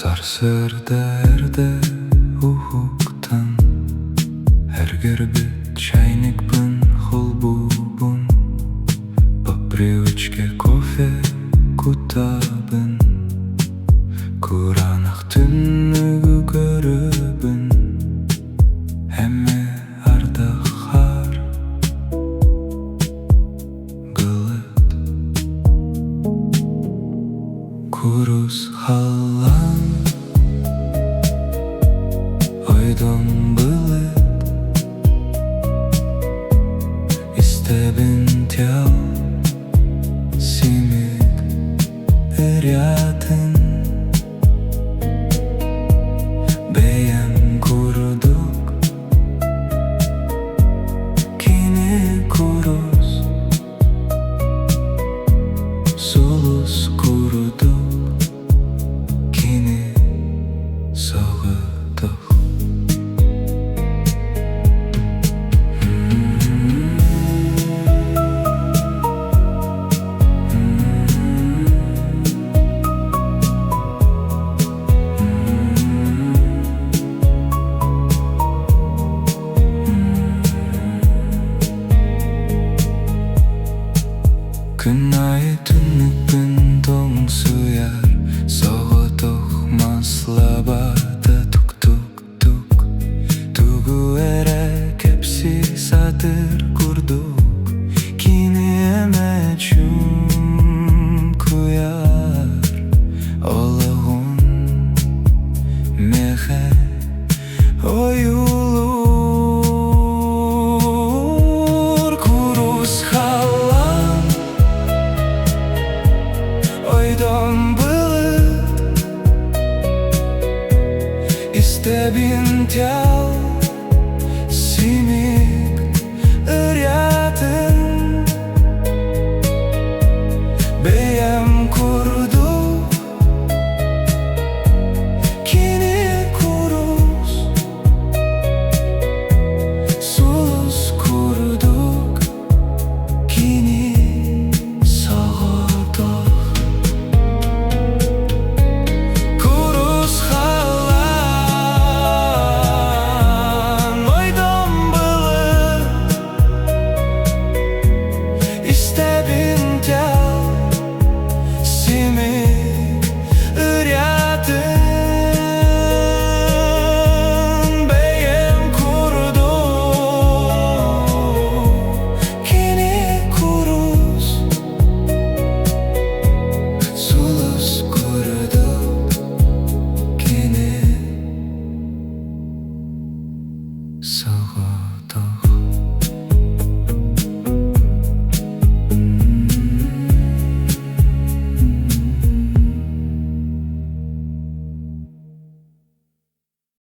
Sarsırda ufuktan Herger bir çaynikpin holbubun По привычке кофе кутабын Куранах түннүгү көрөбүн Эми ардахар кылыт Курус халлан Ойдон былыт Истебин тел Симит рядын Бейем курдук Кини курус Сулус курдук Кини соғыдук Күн айы түннікпін тоң сүйер Соғытық маслабады тук-тук-тук Тугу эре кепси сатыр курдук Кини эме чум куяр Олығын мехе оюлур Курус халлан Ойдон былыт Истебин тел